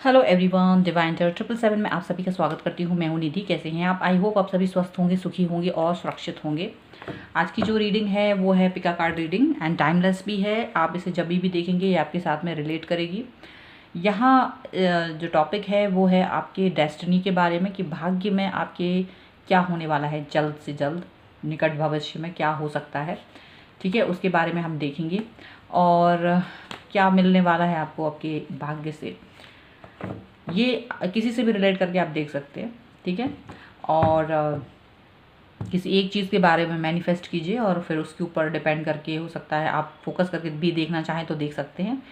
Hello everyone, divine terror 777 में आप सभी का स्वागत करती हूँ। मैं हूँ निधि। कैसे हैं आप? आई होप आप सभी स्वस्थ होंगे, सुखी होंगे और सुरक्षित होंगे। आज की जो रीडिंग है वो है पिका कार्ड रीडिंग एंड टाइमलेस भी है। आप इसे जब भी देखेंगे ये आपके साथ में रिलेट करेगी। यहाँ जो टॉपिक है वो है आपके डेस्टिनी के बारे में कि भाग्य में आपके क्या होने वाला है, जल्द से जल्द निकट भविष्य में क्या हो सकता है। ठीक है, उसके बारे में हम देखेंगे और क्या मिलने वाला है आपको आपके भाग्य से। ये किसी से भी रिलेट करके आप देख सकते हैं। ठीक है, और किसी एक चीज़ के बारे में मैनिफेस्ट कीजिए और फिर उसके ऊपर डिपेंड करके हो सकता है आप फोकस करके भी देखना चाहें तो देख सकते हैं,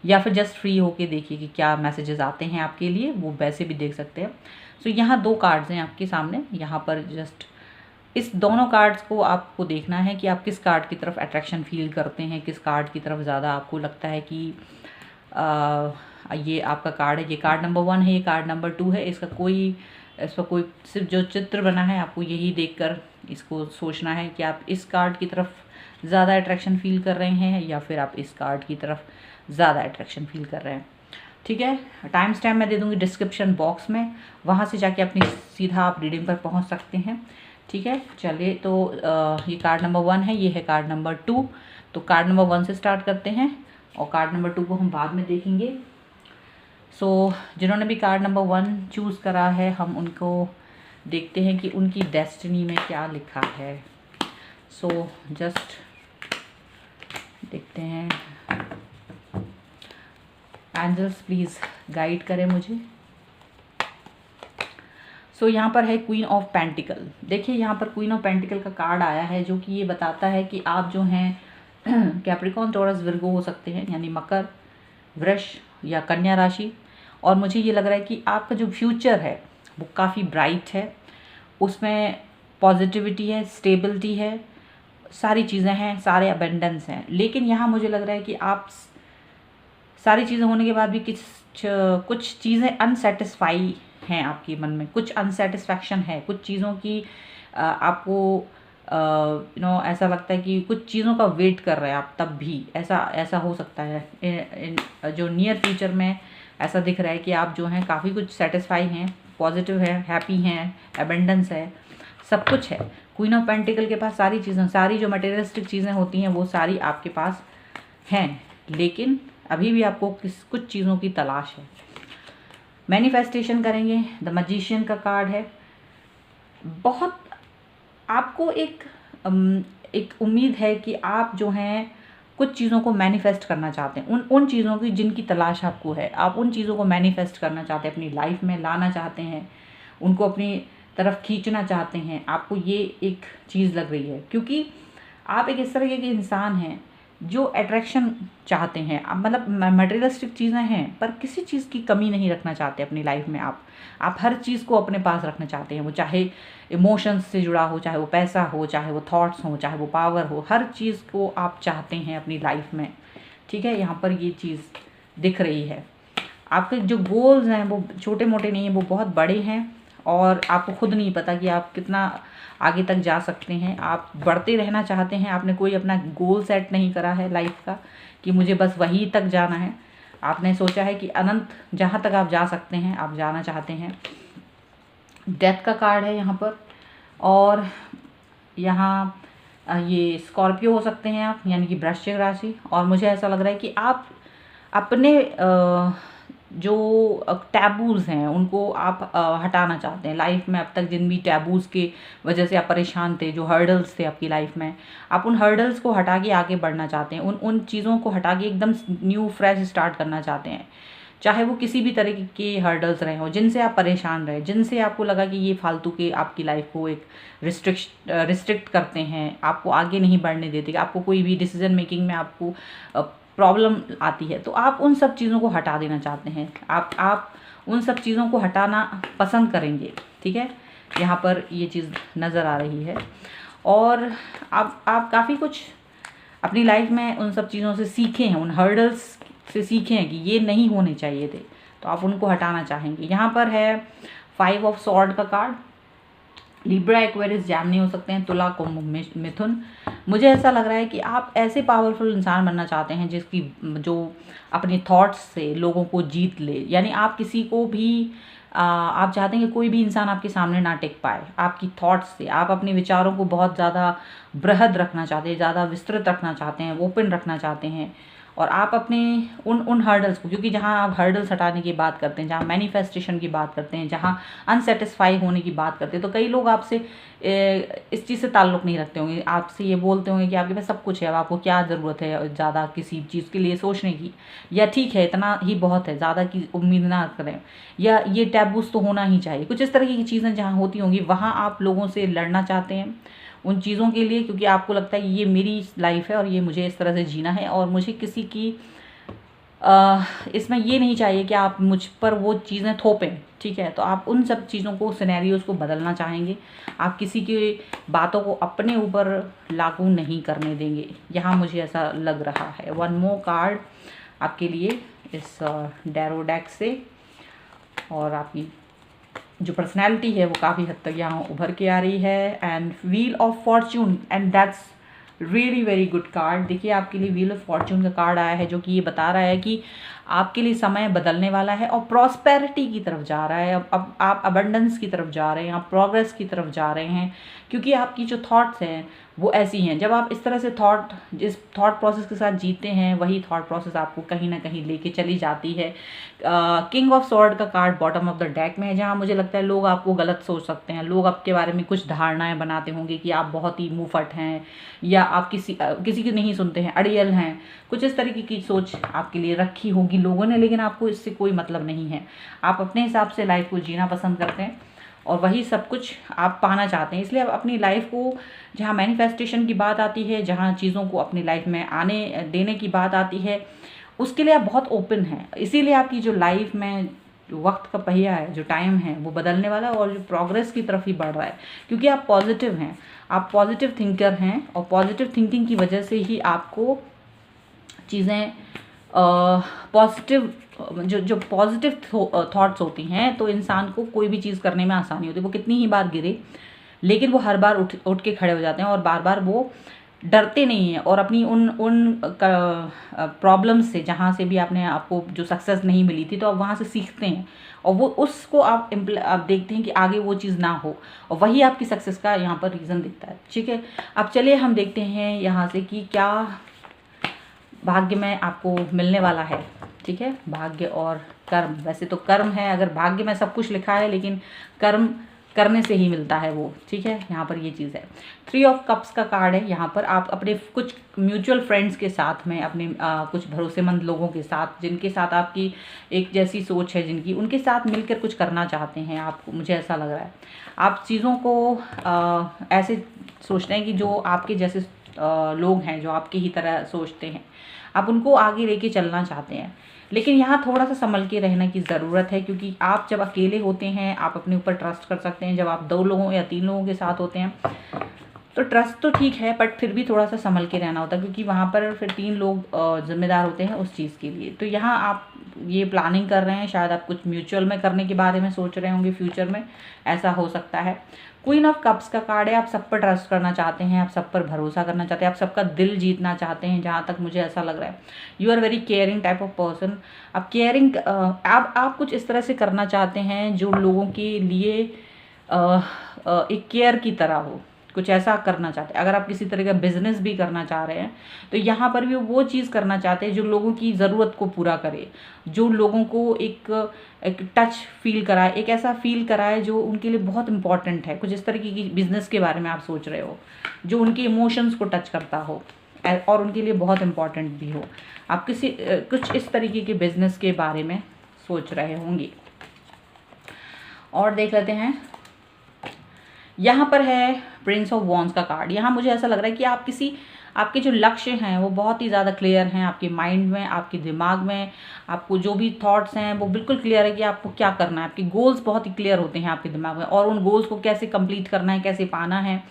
या फिर जस्ट फ्री होके देखिए कि क्या मैसेजेस आते हैं आपके लिए, वो वैसे भी देख सकते हैं। सो यहाँ 2 कार्ड्स हैं आपके सामने। यहाँ पर जस्ट इस दोनों कार्ड्स को आपको देखना है कि आप किस कार्ड की तरफ अट्रैक्शन फील करते हैं, किस कार्ड की तरफ ज़्यादा आपको लगता है कि ये आपका कार्ड है। ये कार्ड नंबर 1 है, ये कार्ड नंबर 2 है। इस पर कोई सिर्फ जो चित्र बना है आपको यही देखकर इसको सोचना है कि आप इस कार्ड की तरफ ज़्यादा अट्रैक्शन फील कर रहे हैं या फिर आप इस कार्ड की तरफ ज़्यादा अट्रैक्शन फील कर रहे हैं। ठीक है, टाइम स्टैम्प मैं दे दूँगी डिस्क्रिप्शन बॉक्स में, वहाँ से जाके अपनी सीधा आप रीडिंग पर पहुँच सकते हैं। ठीक है, चलिए तो ये कार्ड नंबर 1 है, ये है कार्ड नंबर 2। तो कार्ड नंबर 1 से स्टार्ट करते हैं और कार्ड नंबर 2 को हम बाद में देखेंगे। जिन्होंने भी कार्ड नंबर 1 चूज़ करा है, हम उनको देखते हैं कि उनकी डेस्टिनी में क्या लिखा है। जस्ट देखते हैं। एंजल्स प्लीज़ गाइड करें मुझे। यहाँ पर है क्वीन ऑफ पेंटिकल। देखिए यहाँ पर क्वीन ऑफ पेंटिकल का कार्ड आया है, जो कि ये बताता है कि आप जो हैं कैप्रिकॉर्न, टॉरस, विर्गो हो सकते हैं, यानी मकर, वृष या कन्या राशि। और मुझे ये लग रहा है कि आपका जो फ्यूचर है वो काफ़ी ब्राइट है, उसमें पॉजिटिविटी है, स्टेबिलिटी है, सारी चीज़ें हैं, सारे अबेंडेंस हैं। लेकिन यहाँ मुझे लग रहा है कि आप सारी चीज़ें होने के बाद भी कुछ चीज़ें अनसेटिस्फाई हैं आपके मन में, कुछ अनसेटिस्फैक्शन है, कुछ चीज़ों की आपको ऐसा लगता है कि कुछ चीज़ों का वेट कर रहे हैं आप, तब भी ऐसा हो सकता है। जो नियर फ्यूचर में ऐसा दिख रहा है कि आप जो हैं काफ़ी कुछ सेटिस्फाई हैं, पॉजिटिव है, हैप्पी हैं, एबेंडेंस है, सब कुछ है। क्वीन ऑफ पेंटिकल के पास सारी चीज़ें, सारी जो मटेरियलिस्टिक चीज़ें होती हैं वो सारी आपके पास हैं, लेकिन अभी भी आपको कुछ चीज़ों की तलाश है। मैनिफेस्टेशन करेंगे। द मैजिशियन का कार्ड है। बहुत आपको एक उम्मीद है कि आप जो हैं कुछ चीज़ों को मैनिफेस्ट करना चाहते हैं, उन चीज़ों की जिनकी तलाश आपको है। आप उन चीज़ों को मैनिफेस्ट करना चाहते हैं, अपनी लाइफ में लाना चाहते हैं, उनको अपनी तरफ खींचना चाहते हैं। आपको ये एक चीज़ लग रही है क्योंकि आप एक इस तरह के इंसान हैं जो अट्रैक्शन चाहते हैं। मतलब मटेरियलिस्टिक चीज़ें हैं पर किसी चीज़ की कमी नहीं रखना चाहते अपनी लाइफ में। आप हर चीज़ को अपने पास रखना चाहते हैं, वो चाहे इमोशंस से जुड़ा हो, चाहे वो पैसा हो, चाहे वो थॉट्स हो, चाहे वो पावर हो, हर चीज़ को आप चाहते हैं अपनी लाइफ में। ठीक है, यहाँ पर ये चीज़ दिख रही है। आपके जो गोल्स हैं वो छोटे मोटे नहीं हैं, वो बहुत बड़े हैं और आपको खुद नहीं पता कि आप कितना आगे तक जा सकते हैं। आप बढ़ते रहना चाहते हैं, आपने कोई अपना गोल सेट नहीं करा है लाइफ का कि मुझे बस वहीं तक जाना है। आपने सोचा है कि अनंत जहाँ तक आप जा सकते हैं आप जाना चाहते हैं। डेथ का कार्ड है यहाँ पर, और यहाँ ये स्कॉर्पियो हो सकते हैं आप, यानी कि वृश्चिक राशि। और मुझे ऐसा लग रहा है कि आप अपने जो टैबूज़ हैं उनको आप हटाना चाहते हैं लाइफ में। अब तक जिन भी टैबूज़ के वजह से आप परेशान थे, जो हर्डल्स थे आपकी लाइफ में, आप उन हर्डल्स को हटा के आगे बढ़ना चाहते हैं। उन चीज़ों को हटा के एकदम न्यू फ्रेश स्टार्ट करना चाहते हैं, चाहे वो किसी भी तरह के हर्डल्स रहे हों जिनसे आप परेशान रहे, जिनसे आपको लगा कि ये फालतू के आपकी लाइफ को एक रिस्ट्रिक्ट करते हैं, आपको आगे नहीं बढ़ने देते, आपको कोई भी डिसीजन मेकिंग में आपको प्रॉब्लम आती है। तो आप उन सब चीज़ों को हटा देना चाहते हैं। आप उन सब चीज़ों को हटाना पसंद करेंगे। ठीक है, यहाँ पर ये चीज़ नज़र आ रही है। और आप काफ़ी कुछ अपनी लाइफ में उन सब चीज़ों से सीखे हैं, उन हर्डल्स से सीखे हैं कि ये नहीं होने चाहिए थे, तो आप उनको हटाना चाहेंगे। यहाँ पर है 5 ऑफ सॉर्ड का कार्ड। लिब्रा, एक्वेरियस, जेमिनी हो सकते हैं, तुला, कुंभ, मिथुन। मुझे ऐसा लग रहा है कि आप ऐसे पावरफुल इंसान बनना चाहते हैं जिसकी जो अपने थॉट्स से लोगों को जीत ले, यानी आप किसी को भी आप चाहते हैं कि कोई भी इंसान आपके सामने ना टिक पाए आपकी थॉट्स से। आप अपने विचारों को बहुत ज़्यादा बृहद रखना चाहते हैं, ज़्यादा विस्तृत रखना चाहते हैं, ओपन रखना चाहते हैं। और आप अपने उन हर्डल्स को, क्योंकि जहाँ आप हर्डल्स हटाने की बात करते हैं, जहाँ मैनिफेस्टेशन की बात करते हैं, जहाँ अनसेटिस्फाई होने की बात करते हैं, तो कई लोग आपसे इस चीज़ से ताल्लुक़ नहीं रखते होंगे, आपसे ये बोलते होंगे कि आपके पास सब कुछ है, अब आपको क्या ज़रूरत है ज़्यादा किसी चीज़ के लिए सोचने की, या ठीक है इतना ही बहुत है, ज़्यादा की उम्मीद ना करें, या ये टैबूस तो होना ही चाहिए। कुछ इस तरह की चीज़ें जहाँ होती होंगी वहाँ आप लोगों से लड़ना चाहते हैं उन चीज़ों के लिए, क्योंकि आपको लगता है कि ये मेरी लाइफ है और ये मुझे इस तरह से जीना है, और मुझे किसी की इसमें ये नहीं चाहिए कि आप मुझ पर वो चीज़ें थोपें। ठीक है, तो आप उन सब चीज़ों को, सिनेरियोज़ को बदलना चाहेंगे। आप किसी की बातों को अपने ऊपर लागू नहीं करने देंगे, यहाँ मुझे ऐसा लग रहा है। वन मोर कार्ड आपके लिए इस डैरो डेक से, और आपकी जो पर्सनैलिटी है वो काफ़ी हद तक यहाँ उभर के आ रही है। And wheel of Fortune, and that's really very good card. देखिए आपके लिए व्हील ऑफ फॉर्च्यून का कार्ड आया है, जो कि ये बता रहा है कि आपके लिए समय बदलने वाला है और प्रॉस्पेरिटी की तरफ जा रहा है। अब आप अबंडेंस की तरफ जा रहे हैं, आप प्रोग्रेस की तरफ जा रहे हैं, क्योंकि आपकी जो थॉट्स हैं वो ऐसी हैं। जब आप इस तरह से जिस थॉट प्रोसेस के साथ जीते हैं, वही थॉट प्रोसेस आपको कहीं ना कहीं लेके चली जाती है। किंग ऑफ स्वॉर्ड का card bottom of the deck में है, जहाँ मुझे लगता है लोग आपको गलत सोच सकते हैं, लोग आपके बारे में कुछ धारणाएं बनाते होंगे कि आप बहुत ही मुंहफट हैं, या आप किसी की नहीं सुनते हैं, अड़ियल हैं, कुछ इस तरीके की सोच आपके लिए रखी होगी लोगों ने, लेकिन आपको इससे कोई मतलब नहीं है। आप अपने हिसाब से लाइफ को जीना पसंद करते हैं और वही सब कुछ आप पाना चाहते हैं। इसलिए आप अपनी लाइफ को, जहाँ मैनिफेस्टेशन की बात आती है, जहाँ चीज़ों को अपनी लाइफ में आने देने की बात आती है, उसके लिए आप बहुत ओपन हैं। इसीलिए आपकी जो लाइफ में वक्त का पहिया है, जो टाइम है, वो बदलने वाला है और जो प्रोग्रेस की तरफ ही बढ़ रहा है, क्योंकि आप पॉजिटिव हैं, आप पॉजिटिव थिंकर हैं, और पॉजिटिव थिंकिंग की वजह से ही आपको चीज़ें पॉजिटिव जो पॉजिटिव थॉट्स होती हैं, तो इंसान को कोई भी चीज़ करने में आसानी होती है। वो कितनी ही बार गिरे, लेकिन वो हर बार उठ के खड़े हो जाते हैं, और बार बार वो डरते नहीं हैं, और अपनी उन प्रॉब्लम से, जहाँ से भी आपको जो सक्सेस नहीं मिली थी, तो आप वहाँ से सीखते हैं, और वो उसको आप देखते हैं कि आगे वो चीज़ ना हो, और वही आपकी सक्सेस का यहाँ पर रीज़न दिखता है। ठीक है, अब चलिए हम देखते हैं यहाँ से कि क्या भाग्य में आपको मिलने वाला है। ठीक है, भाग्य और कर्म, वैसे तो कर्म है, अगर भाग्य में सब कुछ लिखा है, लेकिन कर्म करने से ही मिलता है वो। ठीक है, यहाँ पर ये चीज़ है। 3 ऑफ कप्स का कार्ड है। यहाँ पर आप अपने कुछ म्यूचुअल फ्रेंड्स के साथ में, अपने कुछ भरोसेमंद लोगों के साथ, जिनके साथ आपकी एक जैसी सोच है, जिनकी, उनके साथ मिलकर कुछ करना चाहते हैं आप, मुझे ऐसा लग रहा है। आप चीज़ों को ऐसे सोचते हैं कि जो आपके जैसे लोग हैं, जो आपके ही तरह सोचते हैं, आप उनको आगे लेके चलना चाहते हैं, लेकिन यहाँ थोड़ा सा संभल के रहने की ज़रूरत है, क्योंकि आप जब अकेले होते हैं आप अपने ऊपर ट्रस्ट कर सकते हैं। जब आप 2 लोगों या 3 लोगों के साथ होते हैं तो ट्रस्ट तो ठीक है, बट फिर भी थोड़ा सा संभल के रहना होता है, क्योंकि वहाँ पर फिर 3 लोग जिम्मेदार होते हैं उस चीज़ के लिए। तो यहाँ आप ये प्लानिंग कर रहे हैं, शायद आप कुछ म्यूचुअल में करने के बारे में सोच रहे होंगे फ्यूचर में, ऐसा हो सकता है। क्वीन ऑफ कप्स का कार्ड है। आप सब पर ट्रस्ट करना चाहते हैं, आप सब पर भरोसा करना चाहते हैं, आप सबका दिल जीतना चाहते हैं, जहाँ तक मुझे ऐसा लग रहा है। You are very caring type of person. आप केयरिंग, आप कुछ इस तरह से करना चाहते हैं जो लोगों के लिए एक केयर की तरह हो, कुछ ऐसा करना चाहते हैं। अगर आप किसी तरह का बिजनेस भी करना चाह रहे हैं तो यहाँ पर भी वो चीज़ करना चाहते हैं जो लोगों की ज़रूरत को पूरा करे, जो लोगों को एक टच फील कराए, एक ऐसा फील कराए जो उनके लिए बहुत इंपॉर्टेंट है। कुछ इस तरीके की बिजनेस के बारे में आप सोच रहे हो जो उनके इमोशंस को टच करता हो और उनके लिए बहुत इंपॉर्टेंट भी हो। आप कुछ इस तरीके के बिजनेस के बारे में सोच रहे होंगे। और देख लेते हैं, यहाँ पर है प्रिंस ऑफ वॉन्ड्स का कार्ड। यहाँ मुझे ऐसा लग रहा है कि आपके जो लक्ष्य हैं वो बहुत ही ज़्यादा क्लियर हैं, आपके माइंड में, आपके दिमाग में, आपको जो भी थॉट्स हैं वो बिल्कुल क्लियर है कि आपको क्या करना है। आपके गोल्स बहुत ही क्लियर होते हैं आपके दिमाग में, और उन गोल्स को कैसे कंप्लीट करना है, कैसे पाना है,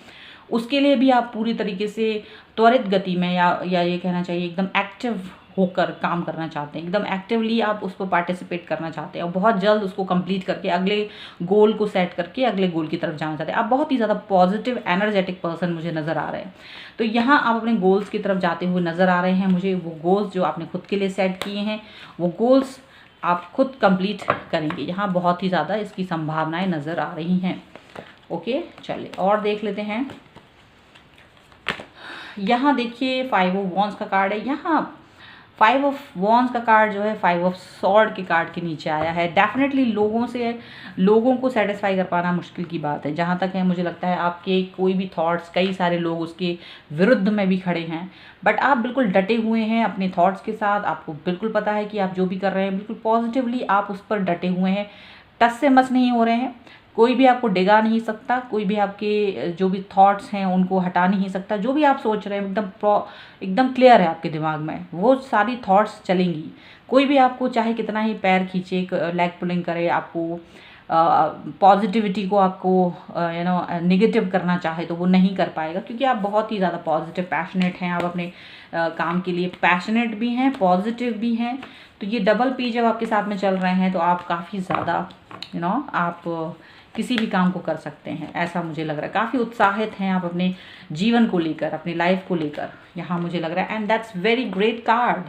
उसके लिए भी आप पूरी तरीके से त्वरित गति में, या ये कहना चाहिए एकदम एक्टिव होकर काम करना चाहते हैं, एकदम एक्टिवली आप उस पर पार्टिसिपेट करना चाहते हैं और बहुत जल्द उसको कंप्लीट करके अगले गोल को सेट करके अगले गोल की तरफ जाना चाहते हैं। आप बहुत ही ज़्यादा पॉजिटिव एनर्जेटिक पर्सन मुझे नज़र आ रहे हैं। तो यहाँ आप अपने गोल्स की तरफ जाते हुए नज़र आ रहे हैं मुझे। वो गोल्स जो आपने खुद के लिए सेट किए हैं वो गोल्स आप खुद कंप्लीट करेंगे। यहाँ बहुत ही ज़्यादा इसकी संभावनाएं नज़र आ रही हैं। ओके, चलिए और देख लेते हैं। यहाँ देखिए 5 ऑफ वॉन्ड्स का कार्ड है। यहाँ 5 ऑफ वॉन्ड्स का कार्ड जो है 5 ऑफ सॉर्ड के कार्ड के नीचे आया है। डेफिनेटली लोगों को सेटिस्फाई कर पाना मुश्किल की बात है। जहाँ तक है मुझे लगता है आपके कोई भी थॉट्स, कई सारे लोग उसके विरुद्ध में भी खड़े हैं, बट आप बिल्कुल डटे हुए हैं अपने थॉट्स के साथ। आपको बिल्कुल पता है कि आप जो भी कर रहे हैं बिल्कुल पॉजिटिवली आप उस पर डटे हुए हैं, टस से मस नहीं हो रहे हैं। कोई भी आपको डिगा नहीं सकता, कोई भी आपके जो भी थॉट्स हैं उनको हटा नहीं सकता। जो भी आप सोच रहे हैं एकदम क्लियर है आपके दिमाग में, वो सारी थॉट्स चलेंगी। कोई भी आपको चाहे कितना ही पैर खींचे, लेग पुलिंग करे, आपको पॉजिटिविटी को आपको नेगेटिव करना चाहे तो वो नहीं कर पाएगा, क्योंकि आप बहुत ही ज़्यादा पॉजिटिव पैशनेट हैं। आप अपने काम के लिए पैशनेट भी हैं, पॉजिटिव भी हैं। तो ये डबल पी जब आपके साथ में चल रहे हैं तो आप काफ़ी ज़्यादा आप किसी भी काम को कर सकते हैं, ऐसा मुझे लग रहा है। काफ़ी उत्साहित हैं आप अपने जीवन को लेकर, अपनी लाइफ को लेकर, यहाँ मुझे लग रहा है। And that's very great card,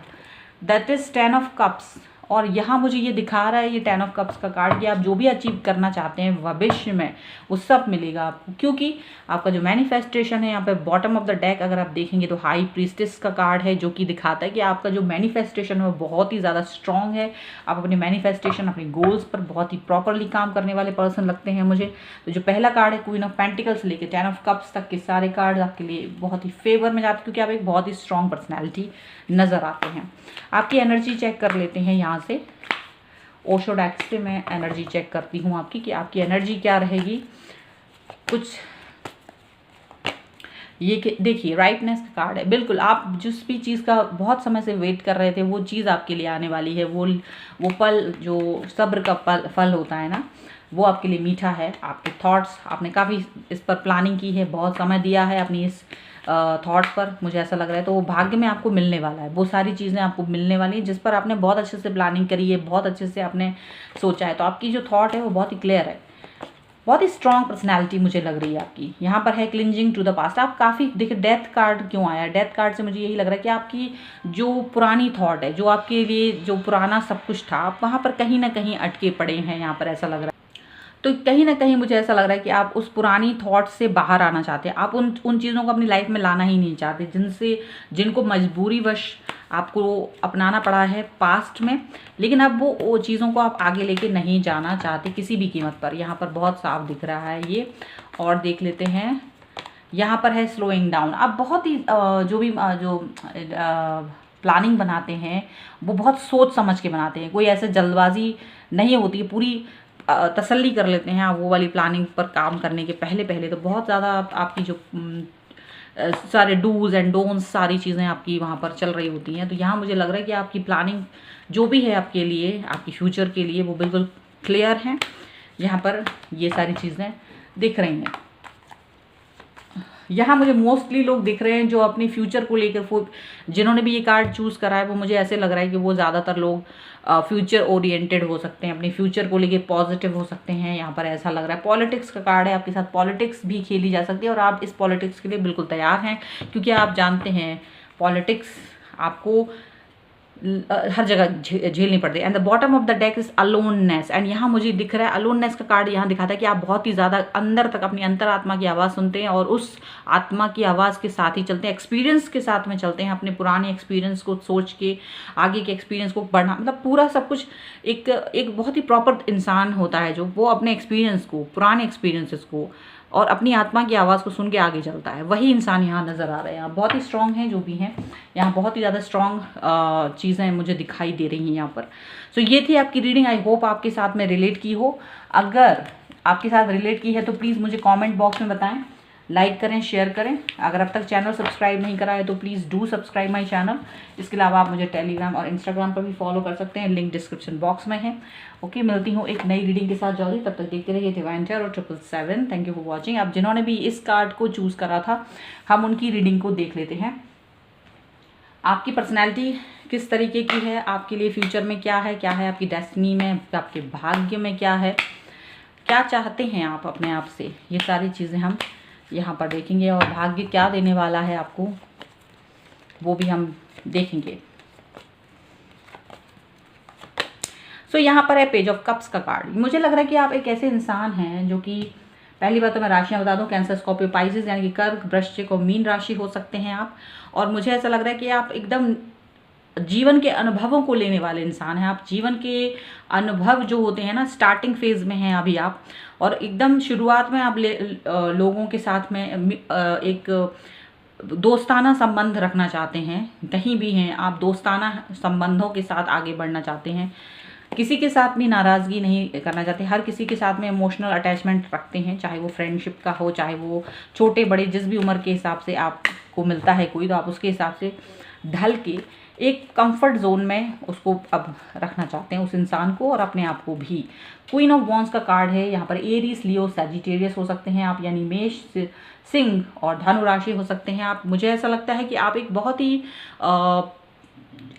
that is 10 of cups. और यहाँ मुझे ये दिखा रहा है ये 10 ऑफ कप्स का कार्ड कि आप जो भी अचीव करना चाहते हैं भविष्य में वो सब मिलेगा आपको, क्योंकि आपका जो मैनिफेस्टेशन है यहाँ पे बॉटम ऑफ द डेक अगर आप देखेंगे तो हाई प्रीस्टेस का कार्ड है, जो कि दिखाता है कि आपका जो मैनिफेस्टेशन है वो बहुत ही ज़्यादा स्ट्रॉन्ग है। आप अपने मैनिफेस्टेशन, अपने गोल्स पर बहुत ही प्रॉपरली काम करने वाले पर्सन लगते हैं मुझे। तो जो पहला कार्ड है क्वीन ऑफ पेंटिकल्स से लेकर 10 ऑफ कप्स तक के सारे कार्ड आपके लिए बहुत ही फेवर में जाते हैं, क्योंकि आप एक बहुत ही स्ट्रॉन्ग पर्सनैलिटी नज़र आते हैं। आपकी एनर्जी चेक कर लेते हैं यहाँ से। ओशो डेक से मैं एनर्जी चेक करती हूँ आपकी, कि आपकी एनर्जी क्या रहेगी। कुछ ये देखिए राइटनेस का कार्ड है। बिल्कुल आप जिस भी चीज़ का बहुत समय से वेट कर रहे थे वो चीज़ आपके लिए आने वाली है। वो पल जो सब्र का फल होता है ना, वो आपके लिए मीठा है। आपके थॉट्स, आपने काफ़ी इस पर प्लानिंग की है, बहुत समय दिया है अपनी इस थॉट पर, मुझे ऐसा लग रहा है। तो वो भाग्य में आपको मिलने वाला है, वो सारी चीज़ें आपको मिलने वाली हैं जिस पर आपने बहुत अच्छे से प्लानिंग करी है, बहुत अच्छे से आपने सोचा है। तो आपकी जो थॉट है वो बहुत ही क्लियर है, बहुत ही स्ट्रॉन्ग पर्सनैलिटी मुझे लग रही है आपकी। यहाँ पर है क्लिंजिंग टू द पास्ट। आप काफ़ी, देखिए डेथ कार्ड क्यों आया, डेथ कार्ड से मुझे यही लग रहा है कि आपकी जो पुरानी थॉट है, जो आपके लिए जो पुराना सब कुछ था, आप वहाँ पर कहीं ना कहीं अटके पड़े हैं, यहाँ पर ऐसा लग रहा है। तो कहीं ना कहीं मुझे ऐसा लग रहा है कि आप उस पुरानी थॉट से बाहर आना चाहते हैं। आप उन चीज़ों को अपनी लाइफ में लाना ही नहीं चाहते जिनको मजबूरीवश आपको अपनाना पड़ा है पास्ट में, लेकिन अब वो चीज़ों को आप आगे लेके नहीं जाना चाहते किसी भी कीमत पर। यहाँ पर बहुत साफ दिख रहा है ये। और देख लेते हैं, यहाँ पर है स्लोइंग डाउन। आप बहुत ही जो प्लानिंग बनाते हैं वो बहुत सोच समझ के बनाते हैं, कोई ऐसे जल्दबाजी नहीं होती है, पूरी तसल्ली कर लेते हैं आप वो वाली प्लानिंग पर काम करने के पहले। तो बहुत ज़्यादा आपकी जो सारे डूज एंड डोंट्स, सारी चीज़ें आपकी वहाँ पर चल रही होती हैं। तो यहाँ मुझे लग रहा है कि आपकी प्लानिंग जो भी है आपके लिए, आपकी फ्यूचर के लिए, वो बिल्कुल क्लियर है। यहाँ पर ये सारी चीज़ें दिख रही हैं। यहाँ मुझे मोस्टली लोग दिख रहे हैं जो अपनी फ्यूचर को लेकर, जिन्होंने भी ये कार्ड चूज़ करा है, वो मुझे ऐसे लग रहा है कि वो ज़्यादातर लोग फ्यूचर ओरिएंटेड हो सकते हैं, अपनी फ्यूचर को लेके पॉजिटिव हो सकते हैं। यहाँ पर ऐसा लग रहा है। पॉलिटिक्स का कार्ड है, आपके साथ पॉलिटिक्स भी खेली जा सकती है और आप इस पॉलिटिक्स के लिए बिल्कुल तैयार हैं, क्योंकि आप जानते हैं पॉलिटिक्स आपको हर जगह झेलनी पड़ती है। And the bottom of the deck is aloneness. And यहाँ मुझे दिख रहा है अलोननेस का कार्ड यहाँ दिखाता है कि आप बहुत ही ज़्यादा अंदर तक अपनी अंतरात्मा की आवाज़ सुनते हैं और उस आत्मा की आवाज़ के साथ ही चलते हैं, एक्सपीरियंस के साथ में चलते हैं, अपने पुराने एक्सपीरियंस को सोच के आगे के एक्सपीरियंस को बढ़ना, मतलब पूरा सब कुछ एक बहुत ही प्रॉपर इंसान होता है जो वो अपने एक्सपीरियंस को, पुराने एक्सपीरियंसेस को और अपनी आत्मा की आवाज़ को सुन के आगे चलता है। वही इंसान यहाँ नज़र आ रहे हैं। बहुत ही स्ट्रॉन्ग हैं जो भी हैं, यहाँ बहुत ही ज़्यादा स्ट्रॉन्ग चीज़ें मुझे दिखाई दे रही हैं यहाँ पर। सो ये थी आपकी रीडिंग। आई होप आपके साथ में रिलेट की हो। अगर आपके साथ रिलेट की है तो प्लीज़ मुझे कॉमेंट बॉक्स में बताएं, लाइक करें, शेयर करें। अगर अब तक चैनल सब्सक्राइब नहीं करा है तो please do subscribe my channel. इसके अलावा आप मुझे टेलीग्राम और इंस्टाग्राम पर भी फॉलो कर सकते हैं, लिंक डिस्क्रिप्शन बॉक्स में है। ओके, मिलती हूँ एक नई रीडिंग के साथ जल्दी। तब तक देखते रहिए डिवाइन टैरो और 777। Thank you for watching. अब जिन्होंने भी इस कार्ड को चूज़ करा था, हम उनकी रीडिंग को देख लेते हैं। आपकी पर्सनैलिटी किस तरीके की है, आपके लिए फ्यूचर में क्या है आपकी डेस्टिनी में, आपके भाग्य में क्या है, क्या चाहते हैं आप अपने आप से, ये सारी चीज़ें हम यहाँ पर देखेंगे। और भाग्य क्या देने वाला है आपको वो भी हम देखेंगे। सो यहाँ पर है पेज ऑफ कप्स का कार्ड। मुझे लग रहा है कि आप एक ऐसे इंसान हैं जो कि, पहली बात तो मैं राशियाँ बता दूं, कैंसर, स्कॉर्पियो, पाइसेस यानी कि कर्क, वृश्चिक और मीन राशि हो सकते हैं आप। और मुझे ऐसा लग रहा है कि आप एकदम जीवन के अनुभवों को लेने वाले इंसान हैं। आप जीवन के अनुभव जो होते हैं ना, स्टार्टिंग फेज में हैं अभी आप, और एकदम शुरुआत में आप लोगों के साथ में एक दोस्ताना संबंध रखना चाहते हैं। कहीं भी हैं आप, दोस्ताना संबंधों के साथ आगे बढ़ना चाहते हैं। किसी के साथ भी नाराज़गी नहीं करना चाहते, हर किसी के साथ में इमोशनल अटैचमेंट रखते हैं, चाहे वो फ्रेंडशिप का हो, चाहे वो छोटे बड़े, जिस भी उम्र के हिसाब से आपको मिलता है कोई, तो आप उसके हिसाब से ढल के एक कंफर्ट जोन में उसको अब रखना चाहते हैं, उस इंसान को और अपने आप को भी। क्वीन ऑफ वॉन्ड्स का कार्ड है यहाँ पर। एरीज, लियो, सैजिटेरियस हो सकते हैं आप, यानी मेष, सिंह और धनु राशि हो सकते हैं आप। मुझे ऐसा लगता है कि आप एक बहुत ही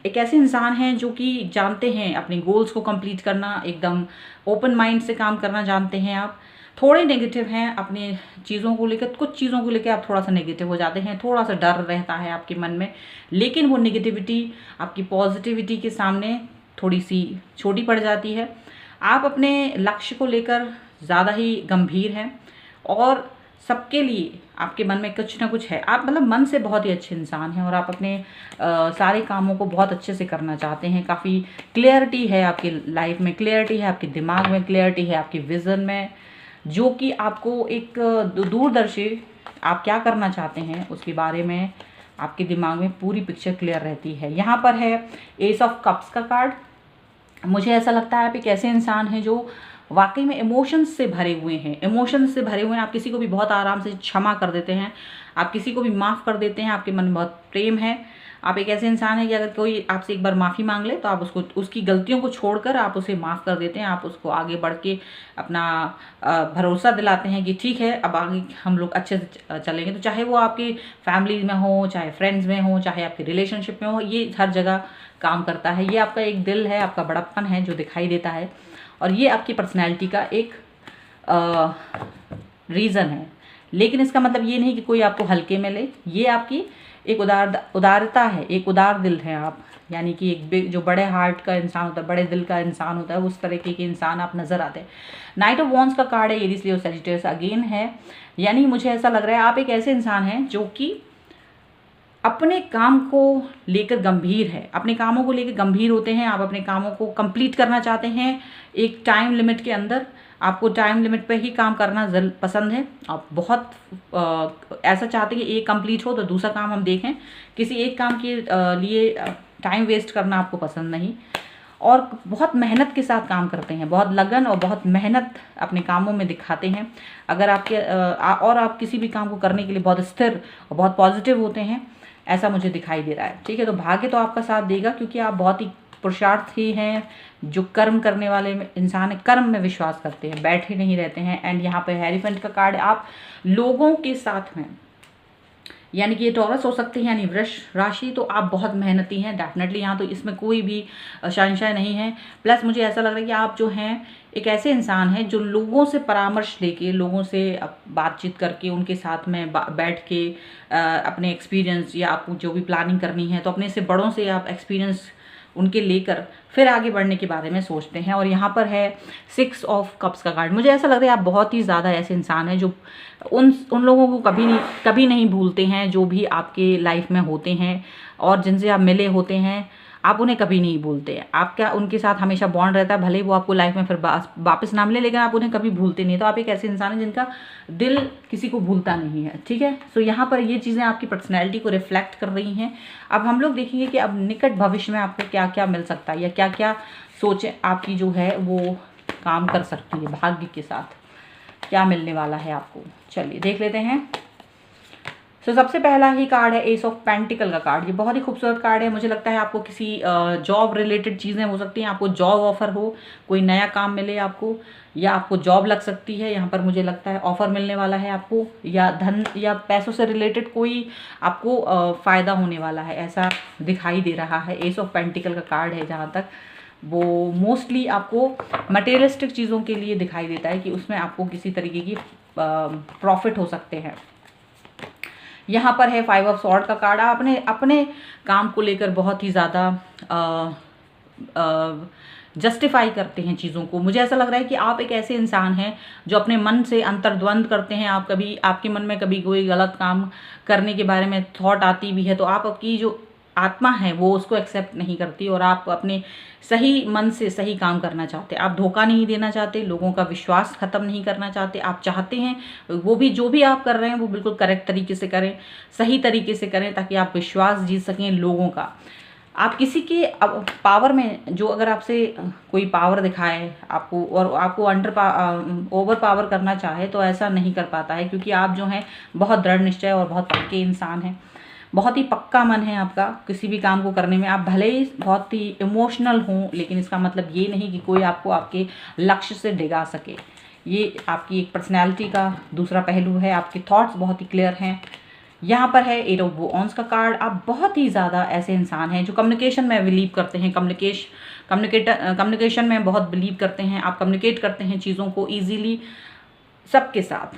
एक ऐसे इंसान हैं जो कि जानते हैं अपने गोल्स को कंप्लीट करना, एकदम ओपन माइंड से काम करना जानते हैं आप। थोड़े नेगेटिव हैं अपने चीज़ों को लेकर, कुछ चीज़ों को लेकर आप थोड़ा सा नेगेटिव हो जाते हैं, थोड़ा सा डर रहता है आपके मन में, लेकिन वो नेगेटिविटी आपकी पॉजिटिविटी के सामने थोड़ी सी छोटी पड़ जाती है। आप अपने लक्ष्य को लेकर ज़्यादा ही गंभीर हैं और सबके लिए आपके मन में कुछ ना कुछ है। आप मतलब मन से बहुत ही अच्छे इंसान हैं और आप अपने सारे कामों को बहुत अच्छे से करना चाहते हैं। काफ़ी क्लियरिटी है आपकी लाइफ में, क्लियरिटी है आपके दिमाग में, क्लियरिटी है आपके विज़न में, जो कि आपको एक दूरदर्शी आप क्या करना चाहते हैं उसके बारे में आपके दिमाग में पूरी पिक्चर क्लियर रहती है। यहाँ पर है एस ऑफ कप्स का कार्ड। मुझे ऐसा लगता है आप एक ऐसे इंसान हैं जो वाकई में इमोशंस से भरे हुए हैं, इमोशंस से भरे हुए हैं। आप किसी को भी बहुत आराम से क्षमा कर देते हैं, आप किसी को भी माफ़ कर देते हैं, आपके मन में बहुत प्रेम है। आप एक ऐसे इंसान हैं कि अगर कोई आपसे एक बार माफ़ी मांग ले तो आप उसको, उसकी गलतियों को छोड़कर आप उसे माफ़ कर देते हैं। आप उसको आगे बढ़ के अपना भरोसा दिलाते हैं कि ठीक है, अब आगे हम लोग अच्छे से चलेंगे। तो चाहे वो आपकी फैमिली में हो, चाहे फ्रेंड्स में हो, चाहे आपके रिलेशनशिप में हो, ये हर जगह काम करता है। ये आपका एक दिल है, आपका बड़प्पन है जो दिखाई देता है, और ये आपकी पर्सनैलिटी का एक रीज़न है। लेकिन इसका मतलब ये नहीं कि कोई आपको हल्के में ले, ये आपकी एक उदारता है, एक उदार दिल है आप, यानी कि एक जो बड़े हार्ट का इंसान होता है, बड़े दिल का इंसान होता है, उस तरीके के इंसान आप नज़र आते हैं। नाइट ऑफ वॉन्ड्स का कार्ड है, एरीज, लियो, सैजिटेरियस अगेन है। यानी मुझे ऐसा लग रहा है आप एक ऐसे इंसान हैं जो कि अपने काम को लेकर गंभीर है, अपने कामों को लेकर गंभीर होते हैं। आप अपने कामों को कंप्लीट करना चाहते हैं एक टाइम लिमिट के अंदर। आपको टाइम लिमिट पे ही काम करना पसंद है। आप बहुत ऐसा चाहते हैं कि एक कंप्लीट हो तो दूसरा काम हम देखें, किसी एक काम के लिए टाइम वेस्ट करना आपको पसंद नहीं। और बहुत मेहनत के साथ काम करते हैं, बहुत लगन और बहुत मेहनत अपने कामों में दिखाते हैं। अगर आपके और आप किसी भी काम को करने के लिए बहुत स्थिर और बहुत पॉजिटिव होते हैं, ऐसा मुझे दिखाई दे रहा है। ठीक है, तो भाग्य तो आपका साथ देगा क्योंकि आप बहुत ही पुरुषार्थी हैं, जो कर्म करने वाले इंसान है, कर्म में विश्वास करते हैं, बैठे नहीं रहते हैं। एंड यहाँ पे हेरीफेंट का कार्ड है। आप लोगों के साथ में, यानी कि ये टॉरस हो सकते हैं, यानी वृष राशि, तो आप बहुत मेहनती हैं डेफिनेटली। यहाँ तो इसमें कोई भी संशय नहीं है। प्लस मुझे ऐसा लग रहा है कि आप जो हैं एक ऐसे इंसान हैं जो लोगों से परामर्श लेके, लोगों से बातचीत करके, उनके साथ में बैठ के अपने एक्सपीरियंस, या आपको जो भी प्लानिंग करनी है तो अपने से बड़ों से आप एक्सपीरियंस उनके लेकर फिर आगे बढ़ने के बारे में सोचते हैं। और यहाँ पर है 6 ऑफ कप्स का कार्ड। मुझे ऐसा लग रहा है आप बहुत ही ज़्यादा ऐसे इंसान हैं जो उन लोगों को कभी नहीं भूलते हैं जो भी आपके लाइफ में होते हैं और जिनसे आप मिले होते हैं, आप उन्हें कभी नहीं भूलते। आपका उनके साथ हमेशा बॉन्ड रहता है, भले ही वो आपको लाइफ में फिर वापस ना मिले, लेकिन आप उन्हें कभी भूलते नहीं। तो आप एक ऐसे इंसान हैं जिनका दिल किसी को भूलता नहीं है। ठीक है, सो यहाँ पर ये चीज़ें आपकी पर्सनैलिटी को रिफ्लेक्ट कर रही हैं। अब हम लोग देखेंगे कि अब निकट भविष्य में आपको क्या क्या मिल सकता है, या क्या क्या सोचें आपकी जो है वो काम कर सकती है, भाग्य के साथ क्या मिलने वाला है आपको। चलिए देख लेते हैं। सबसे पहला ही कार्ड है एस ऑफ पेंटिकल का कार्ड। ये बहुत ही खूबसूरत कार्ड है। मुझे लगता है आपको किसी जॉब रिलेटेड चीज़ें हो सकती हैं, आपको जॉब ऑफर हो, कोई नया काम मिले आपको, या आपको जॉब लग सकती है। यहाँ पर मुझे लगता है ऑफर मिलने वाला है आपको, या धन या पैसों से रिलेटेड कोई आपको फ़ायदा होने वाला है, ऐसा दिखाई दे रहा है। एस ऑफ पेंटिकल का कार्ड है जहाँ तक, वो मोस्टली आपको मटेरियलिस्टिक चीज़ों के लिए दिखाई देता है कि उसमें आपको किसी तरीके की प्रॉफिट हो सकते हैं। यहाँ पर है 5 ऑफ सॉर्ड का कार्ड। आप अपने अपने काम को लेकर बहुत ही ज़्यादा जस्टिफाई करते हैं चीज़ों को। मुझे ऐसा लग रहा है कि आप एक ऐसे इंसान हैं जो अपने मन से अंतर्द्वंद करते हैं। आप कभी, आपके मन में कभी कोई गलत काम करने के बारे में थॉट आती भी है तो आप आपकी जो आत्मा है वो उसको एक्सेप्ट नहीं करती, और आप अपने सही मन से सही काम करना चाहते हैं। आप धोखा नहीं देना चाहते, लोगों का विश्वास ख़त्म नहीं करना चाहते। आप चाहते हैं वो भी, जो भी आप कर रहे हैं वो बिल्कुल करेक्ट तरीके से करें, सही तरीके से करें, ताकि आप विश्वास जीत सकें लोगों का। आप किसी के पावर में, जो अगर आपसे कोई पावर दिखाए आपको और आपको ओवर पावर करना चाहे तो ऐसा नहीं कर पाता है, क्योंकि आप जो हैं बहुत दृढ़ निश्चय और बहुत पक्के इंसान हैं। बहुत ही पक्का मन है आपका किसी भी काम को करने में। आप भले ही बहुत ही इमोशनल हों, लेकिन इसका मतलब ये नहीं कि कोई आपको आपके लक्ष्य से डिगा सके। ये आपकी एक पर्सनैलिटी का दूसरा पहलू है। आपके थॉट्स बहुत ही क्लियर हैं। यहाँ पर है 8 ऑफ वॉन्ड्स का कार्ड। आप बहुत ही ज़्यादा ऐसे इंसान हैं जो कम्युनिकेशन में बिलीव करते हैं, कम्युनिकेशन में बहुत बिलीव करते हैं। आप कम्युनिकेट करते हैं चीज़ों को ईजीली सबके साथ,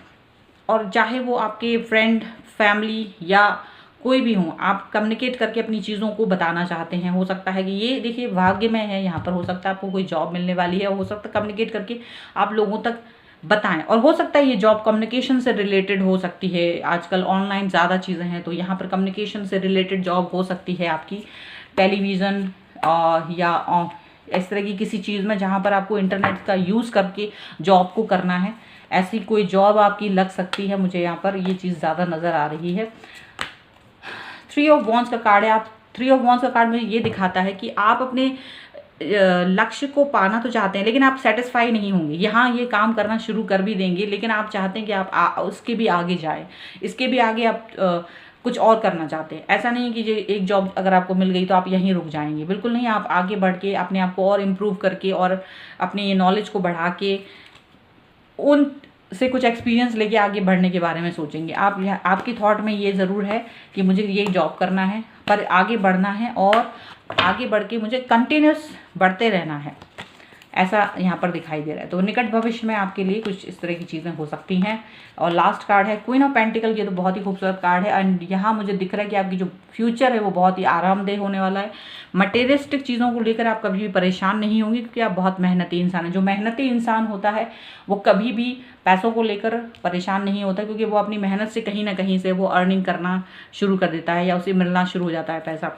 और चाहे वो आपके फ्रेंड, फैमिली या कोई भी हो, आप कम्युनिकेट करके अपनी चीज़ों को बताना चाहते हैं। हो सकता है कि ये देखिए भाग्य में है, यहाँ पर हो सकता है आपको कोई जॉब मिलने वाली है, हो सकता है कम्युनिकेट करके आप लोगों तक बताएं, और हो सकता है ये जॉब कम्युनिकेशन से रिलेटेड हो सकती है। आजकल ऑनलाइन ज़्यादा चीज़ें हैं, तो यहाँ पर कम्युनिकेशन से रिलेटेड जॉब हो सकती है आपकी, टेलीविज़न या इस तरह की किसी चीज़ में जहाँ पर आपको इंटरनेट का यूज़ करके जॉब को करना है, ऐसी कोई जॉब आपकी लग सकती है। मुझे यहाँ पर ये चीज़ ज़्यादा नज़र आ रही है। 3 ऑफ वॉन्ड्स का कार्ड है। आप 3 ऑफ वॉन्ड्स का कार्ड मुझे ये दिखाता है कि आप अपने लक्ष्य को पाना तो चाहते हैं, लेकिन आप सेटिस्फाई नहीं होंगे। यहाँ ये काम करना शुरू कर भी देंगे, लेकिन आप चाहते हैं कि आप उसके भी आगे जाएं, इसके भी आगे आप कुछ और करना चाहते हैं। ऐसा नहीं कि जो एक जॉब अगर आपको मिल गई तो आप यहीं रुक जाएंगे, बिल्कुल नहीं। आप आगे बढ़ के अपने आप को और इम्प्रूव करके और अपने ये नॉलेज को बढ़ा के उन से कुछ एक्सपीरियंस लेके आगे बढ़ने के बारे में सोचेंगे। आपकी थॉट में ये ज़रूर है कि मुझे ये जॉब करना है, पर आगे बढ़ना है, और आगे बढ़ के मुझे कंटिन्यूस बढ़ते रहना है, ऐसा यहाँ पर दिखाई दे रहा है। तो निकट भविष्य में आपके लिए कुछ इस तरह की चीज़ें हो सकती हैं। और लास्ट कार्ड है क्वीन ऑफ पेंटिकल। ये तो बहुत ही खूबसूरत कार्ड है, एंड यहाँ मुझे दिख रहा है कि आपकी जो फ्यूचर है वो बहुत ही आरामदेह होने वाला है। मटेरियलिस्टिक चीज़ों को लेकर आप कभी भी परेशान नहीं होंगे, क्योंकि आप बहुत मेहनती इंसान हैं। जो मेहनती इंसान होता है वो कभी भी पैसों को लेकर परेशान नहीं होता, क्योंकि वो अपनी मेहनत से कहीं ना कहीं से वो अर्निंग करना शुरू कर देता है, या उसे मिलना शुरू हो जाता है पैसा।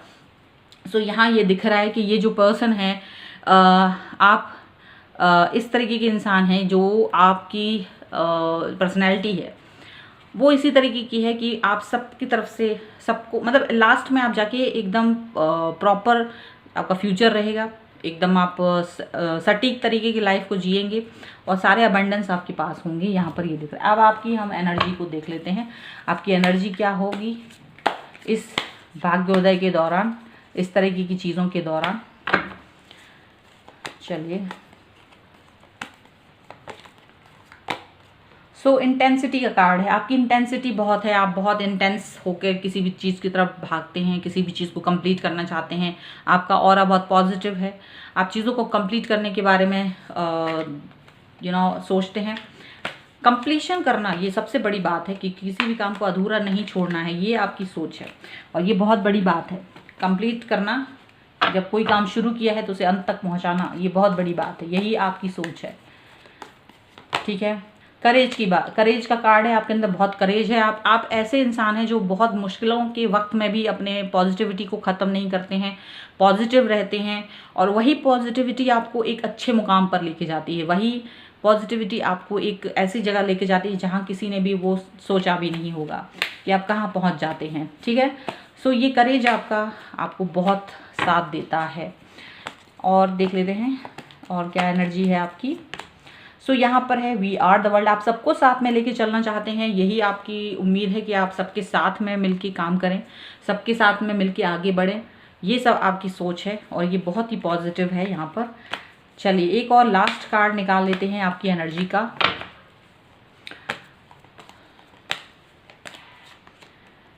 सो यहाँ ये दिख रहा है कि ये जो पर्सन है, आप इस तरीके के इंसान हैं जो आपकी पर्सनैलिटी है वो इसी तरीके की है कि आप सबकी तरफ से सबको, मतलब लास्ट में आप जाके एकदम प्रॉपर आपका फ्यूचर रहेगा, एकदम आप सटीक तरीके की लाइफ को जिएंगे, और सारे अबंडेंस आपके पास होंगे। यहाँ पर ये दिख रहा है। अब आपकी हम एनर्जी को देख लेते हैं, आपकी एनर्जी क्या होगी इस भाग्योदय के दौरान, इस तरीके की चीज़ों के दौरान। चलिए, सो इंटेंसिटी का कार्ड है। आपकी इंटेंसिटी बहुत है, आप बहुत इंटेंस होकर किसी भी चीज़ की तरफ भागते हैं, किसी भी चीज़ को कंप्लीट करना चाहते हैं। आपका ऑरा बहुत पॉजिटिव है, आप चीज़ों को कंप्लीट करने के बारे में सोचते हैं। कंप्लीशन करना ये सबसे बड़ी बात है कि किसी भी काम को अधूरा नहीं छोड़ना है, ये आपकी सोच है, और ये बहुत बड़ी बात है। कंप्लीट करना, जब कोई काम शुरू किया है तो उसे अंत तक पहुंचाना, ये बहुत बड़ी बात है, यही आपकी सोच है। ठीक है, करेज का कार्ड है। आपके अंदर बहुत करेज है। आप ऐसे इंसान हैं जो बहुत मुश्किलों के वक्त में भी अपने पॉजिटिविटी को ख़त्म नहीं करते हैं, पॉजिटिव रहते हैं, और वही पॉजिटिविटी आपको एक अच्छे मुकाम पर लेके जाती है। वही पॉजिटिविटी आपको एक ऐसी जगह लेके जाती है जहाँ किसी ने भी वो सोचा भी नहीं होगा कि आप कहाँ पहुँच जाते हैं। ठीक है, सो ये करेज आपको बहुत साथ देता है। और देख लेते हैं और क्या एनर्जी है आपकी। सो यहाँ पर है वी आर द वर्ल्ड, आप सबको साथ में लेके चलना चाहते हैं, यही आपकी उम्मीद है कि आप सबके साथ में मिलके काम करें, सबके साथ में मिलके आगे बढ़ें, ये सब आपकी सोच है और ये बहुत ही पॉजिटिव है यहाँ पर। चलिए एक और लास्ट कार्ड निकाल लेते हैं आपकी एनर्जी का।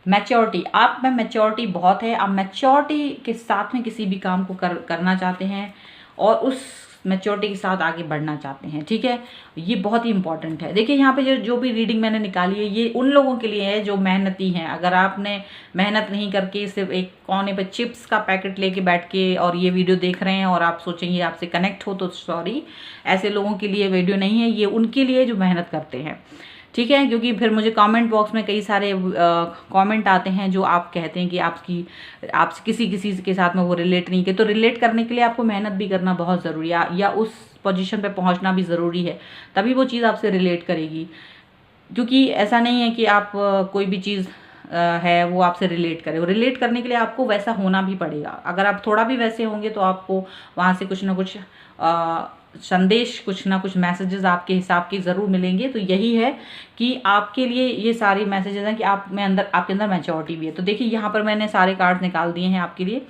मैच्योरिटी, आप में मैच्योरिटी बहुत है, आप मैच्योरिटी के साथ में किसी भी काम को करना चाहते हैं और उस मैच्योरिटी के साथ आगे बढ़ना चाहते हैं, ठीक है। ये बहुत ही इंपॉर्टेंट है। देखिए यहाँ पे जो भी रीडिंग मैंने निकाली है ये उन लोगों के लिए है जो मेहनती हैं। अगर आपने मेहनत नहीं करके सिर्फ एक कोने पे चिप्स का पैकेट लेके बैठ के और ये वीडियो देख रहे हैं और आप सोचेंगे आपसे कनेक्ट हो, तो सॉरी, ऐसे लोगों के लिए वीडियो नहीं है, ये उनके लिए जो मेहनत करते हैं, ठीक है। क्योंकि फिर मुझे कमेंट बॉक्स में कई सारे कमेंट आते हैं जो आप कहते हैं कि आपसे किसी के साथ में वो रिलेट नहीं किए, तो रिलेट करने के लिए आपको मेहनत भी करना बहुत ज़रूरी है या उस पोजीशन पे पहुंचना भी ज़रूरी है, तभी वो चीज़ आपसे रिलेट करेगी। क्योंकि ऐसा नहीं है कि आप कोई भी चीज़ है वो आपसे रिलेट करे, वो रिलेट करने के लिए आपको वैसा होना भी पड़ेगा। अगर आप थोड़ा भी वैसे होंगे तो आपको वहाँ से कुछ ना कुछ संदेश, कुछ ना कुछ मैसेजेस आपके हिसाब के ज़रूर मिलेंगे। तो यही है कि आपके लिए ये सारे मैसेजेस हैं कि आपके अंदर मैच्योरिटी भी है। तो देखिए यहाँ पर मैंने सारे कार्ड्स निकाल दिए हैं आपके लिए।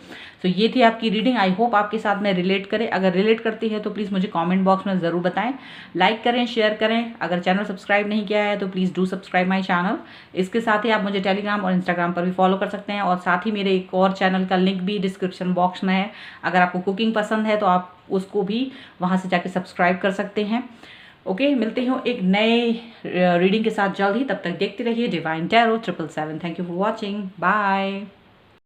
तो ये थी आपकी रीडिंग, आई होप आपके साथ में रिलेट करे। अगर रिलेट करती है तो प्लीज़ मुझे कमेंट बॉक्स में ज़रूर बताएं, लाइक करें, शेयर करें। अगर चैनल सब्सक्राइब नहीं किया है तो please do subscribe my channel. इसके साथ ही आप मुझे टेलीग्राम और इंस्टाग्राम पर भी फॉलो कर सकते हैं और साथ ही मेरे एक और चैनल का लिंक भी डिस्क्रिप्शन बॉक्स में है। अगर आपको कुकिंग पसंद है तो आप उसको भी वहाँ से जाके सब्सक्राइब कर सकते हैं। ओके, मिलते हैं एक नए रीडिंग के साथ जल्द ही, तब तक देखते रहिए divine tarot 777। Thank you for watching, bye.